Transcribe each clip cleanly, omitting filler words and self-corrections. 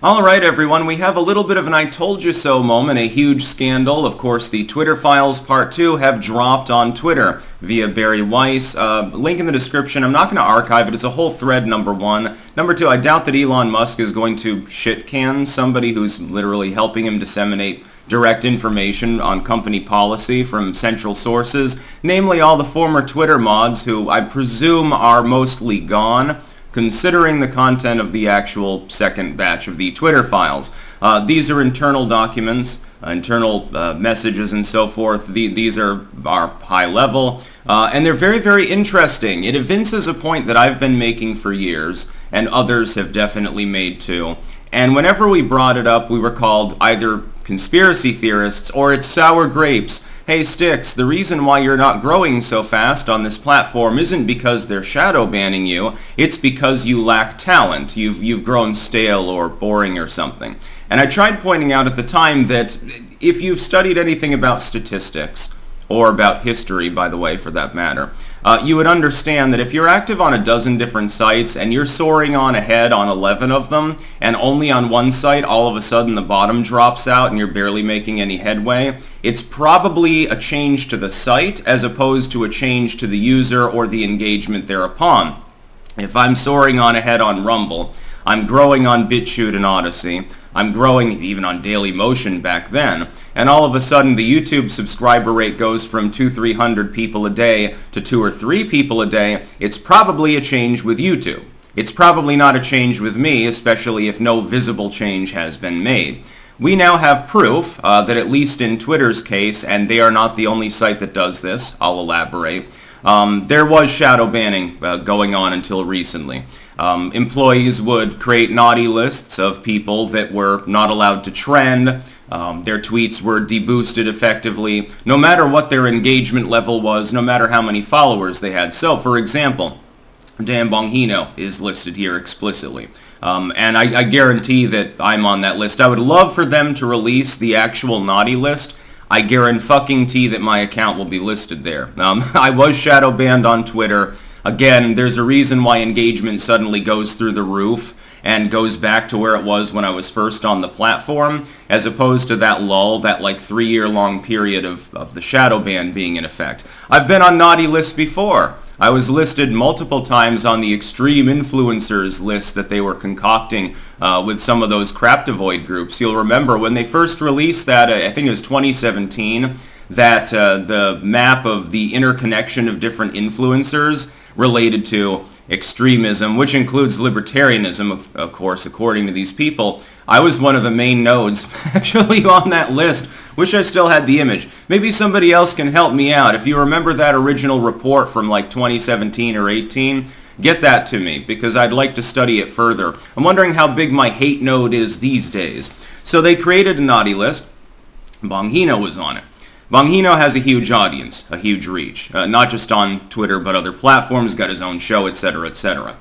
Alright everyone, we have a little bit of an I told you so moment, a huge scandal. Of course, the Twitter files part 2 have dropped on Twitter via Barry Weiss. Link in the description. I'm not going to archive it. It's a whole thread, number one. Number two, I doubt that Elon Musk is going to shit-can somebody who's literally helping him disseminate direct information on company policy from central sources, namely all the former Twitter mods who I presume are mostly gone, considering the content of the actual second batch of the Twitter files. These are internal documents, internal messages and so forth. These are high level, and they're very, very interesting. It evinces a point that I've been making for years, and others have definitely made too. And whenever we brought it up, we were called either conspiracy theorists or it's sour grapes. Hey Sticks, the reason why you're not growing so fast on this platform isn't because they're shadow banning you, it's because you lack talent. You've grown stale or boring or something. And I tried pointing out at the time that if you've studied anything about statistics, or about history, by the way, for that matter, you would understand that if you're active on a dozen different sites and you're soaring on ahead on 11 of them, and only on one site all of a sudden the bottom drops out and you're barely making any headway, it's probably a change to the site as opposed to a change to the user or the engagement thereupon. If I'm soaring on ahead on Rumble, I'm growing on BitChute and Odyssey, I'm growing even on Daily Motion back then, and all of a sudden the YouTube subscriber rate goes from 200-300 people a day to 2 or 3 people a day, it's probably a change with YouTube. It's probably not a change with me, especially if no visible change has been made. We now have proof that at least in Twitter's case, and they are not the only site that does this, I'll elaborate, there was shadow banning going on until recently. Employees would create naughty lists of people that were not allowed to trend. Their tweets were deboosted effectively, no matter what their engagement level was, no matter how many followers they had. So, for example, Dan Bongino is listed here explicitly. And I guarantee that I'm on that list. I would love for them to release the actual naughty list. I guarantee that my account will be listed there. I was shadow banned on Twitter. Again, there's a reason why engagement suddenly goes through the roof and goes back to where it was when I was first on the platform, as opposed to that lull, that like 3-year-long period of the shadow ban being in effect. I've been on naughty lists before. I was listed multiple times on the extreme influencers list that they were concocting with some of those Craptovoid groups. You'll remember when they first released that, I think it was 2017, that the map of the interconnection of different influencers related to extremism, which includes libertarianism, of course, according to these people. I was one of the main nodes actually on that list. Wish I still had the image. Maybe somebody else can help me out. If you remember that original report from like 2017 or 18, get that to me because I'd like to study it further. I'm wondering how big my hate node is these days. So they created a naughty list. Bongino was on it. Bongino has a huge audience, a huge reach, not just on Twitter but other platforms, got his own show, etc., etc.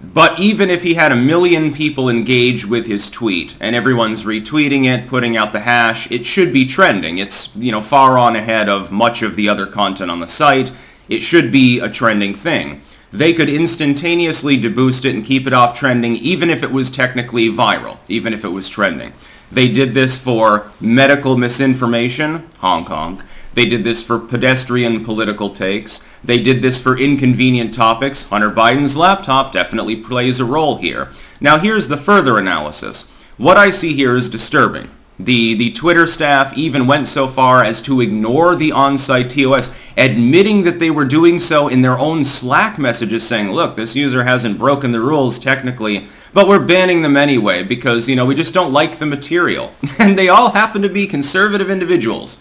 But even if he had 1 million people engage with his tweet and everyone's retweeting it, putting out the hash, it should be trending. It's, far on ahead of much of the other content on the site. It should be a trending thing. They could instantaneously deboost it and keep it off trending even if it was technically viral, even if it was trending. They did this for medical misinformation, Hong Kong. They did this for pedestrian political takes. They did this for inconvenient topics. Hunter Biden's laptop definitely plays a role here. Now here's the further analysis. What I see here is disturbing. The Twitter staff even went so far as to ignore the on-site TOS, admitting that they were doing so in their own Slack messages, saying, look, this user hasn't broken the rules technically, but we're banning them anyway because, we just don't like the material. And they all happen to be conservative individuals.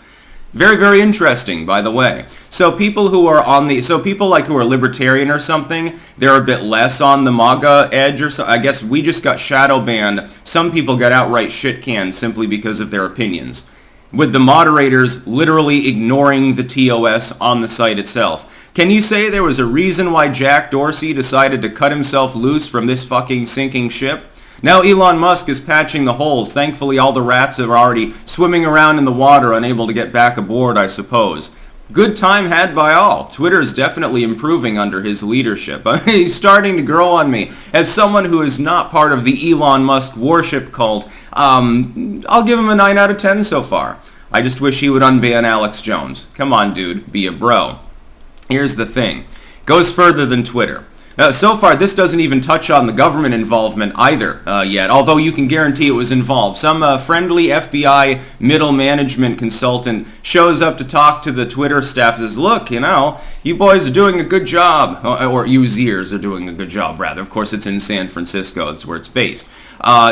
Very, very interesting, by the way. So people who are who are libertarian or something, they're a bit less on the MAGA edge or so. I guess we just got shadow banned. Some people got outright shit canned simply because of their opinions, with the moderators literally ignoring the TOS on the site itself. Can you say there was a reason why Jack Dorsey decided to cut himself loose from this fucking sinking ship? Now Elon Musk is patching the holes. Thankfully all the rats are already swimming around in the water, unable to get back aboard, I suppose. Good time had by all. Twitter is definitely improving under his leadership. He's starting to grow on me. As someone who is not part of the Elon Musk worship cult, I'll give him a 9 out of 10 so far. I just wish he would unban Alex Jones. Come on, dude. Be a bro. Here's the thing. Goes further than Twitter. So far, this doesn't even touch on the government involvement either yet, although you can guarantee it was involved. Some friendly FBI middle management consultant shows up to talk to the Twitter staff and says, look, you boys are doing a good job, or users are doing a good job, rather. Of course, it's in San Francisco. It's where it's based.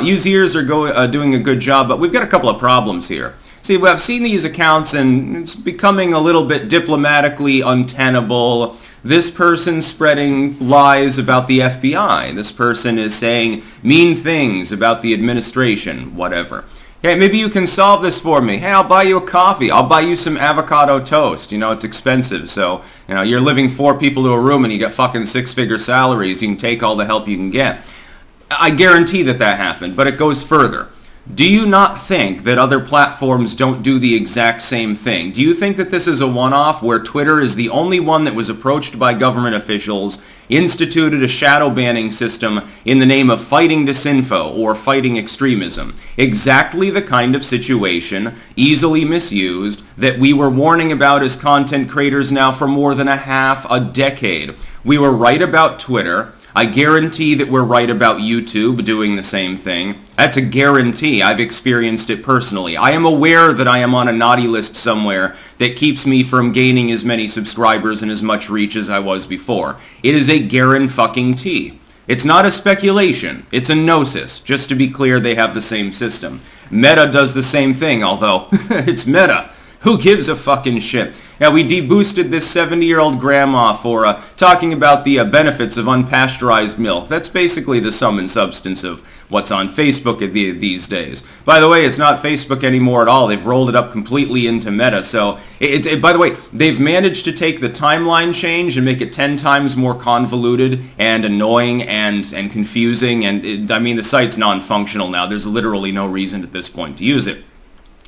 Users are doing a good job, but we've got a couple of problems here. See, I've seen these accounts, and it's becoming a little bit diplomatically untenable. This person's spreading lies about the FBI. This person is saying mean things about the administration, whatever. Hey, maybe you can solve this for me. Hey, I'll buy you a coffee. I'll buy you some avocado toast. It's expensive. So, you're living 4 people to a room and you get fucking 6-figure salaries. You can take all the help you can get. I guarantee that happened, but it goes further. Do you not think that other platforms don't do the exact same thing? Do you think that this is a one-off where Twitter is the only one that was approached by government officials, instituted a shadow banning system in the name of fighting disinfo or fighting extremism? Exactly the kind of situation, easily misused, that we were warning about as content creators now for more than a decade. We were right about Twitter. I guarantee that we're right about YouTube doing the same thing. That's a guarantee. I've experienced it personally. I am aware that I am on a naughty list somewhere that keeps me from gaining as many subscribers and as much reach as I was before. It is a guarantee. It's not a speculation. It's a gnosis. Just to be clear, they have the same system. Meta does the same thing, although it's Meta. Who gives a fucking shit? Yeah, we deboosted this 70-year-old grandma for talking about the benefits of unpasteurized milk. That's basically the sum and substance of what's on Facebook these days. By the way, it's not Facebook anymore at all. They've rolled it up completely into Meta. So, by the way, they've managed to take the timeline change and make it 10 times more convoluted and annoying and confusing. And the site's non-functional now. There's literally no reason at this point to use it.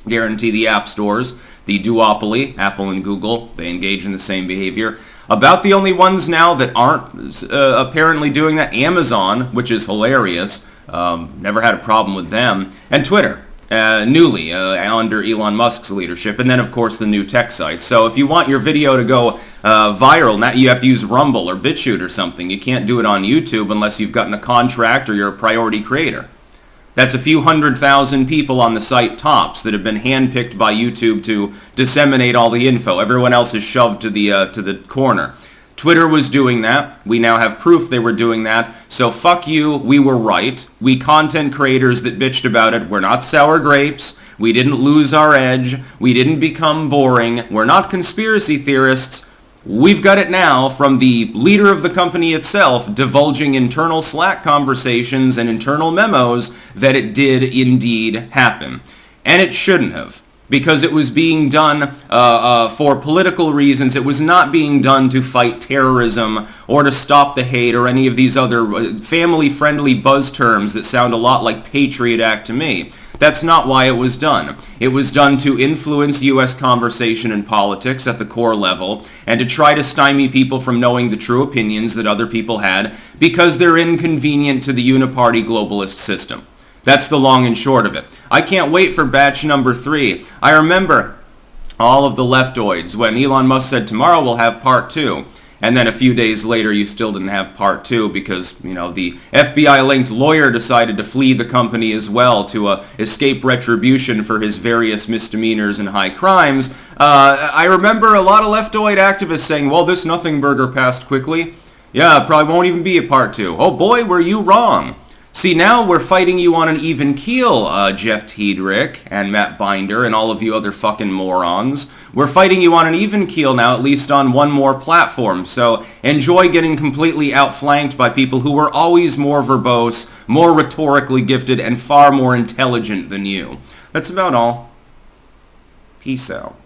Guarantee the app stores, the duopoly, Apple and Google, they engage in the same behavior. About the only ones now that aren't apparently doing that, Amazon, which is hilarious, never had a problem with them, and Twitter, newly under Elon Musk's leadership, and then of course the new tech sites. So if you want your video to go viral, now you have to use Rumble or BitChute or something. You can't do it on YouTube unless you've gotten a contract or you're a priority creator. That's a few 100,000 people on the site tops that have been handpicked by YouTube to disseminate all the info. Everyone else is shoved to the corner. Twitter was doing that. We now have proof they were doing that. So fuck you, we were right. We content creators that bitched about it, we're not sour grapes. We didn't lose our edge. We didn't become boring. We're not conspiracy theorists. We've got it now from the leader of the company itself divulging internal Slack conversations and internal memos that it did indeed happen. And it shouldn't have, because it was being done for political reasons. It was not being done to fight terrorism or to stop the hate or any of these other family-friendly buzz terms that sound a lot like Patriot Act to me. That's not why it was done. It was done to influence U.S. conversation and politics at the core level and to try to stymie people from knowing the true opinions that other people had because they're inconvenient to the uniparty globalist system. That's the long and short of it. I can't wait for batch number 3. I remember all of the leftoids when Elon Musk said tomorrow we'll have part 2. And then a few days later, you still didn't have part 2 because, the FBI-linked lawyer decided to flee the company as well to escape retribution for his various misdemeanors and high crimes. I remember a lot of leftoid activists saying, well, this nothing burger passed quickly. Yeah, probably won't even be a part 2. Oh boy, were you wrong. See, now we're fighting you on an even keel, Jeff Tiedrick and Matt Binder and all of you other fucking morons. We're fighting you on an even keel now, at least on one more platform. So enjoy getting completely outflanked by people who were always more verbose, more rhetorically gifted, and far more intelligent than you. That's about all. Peace out.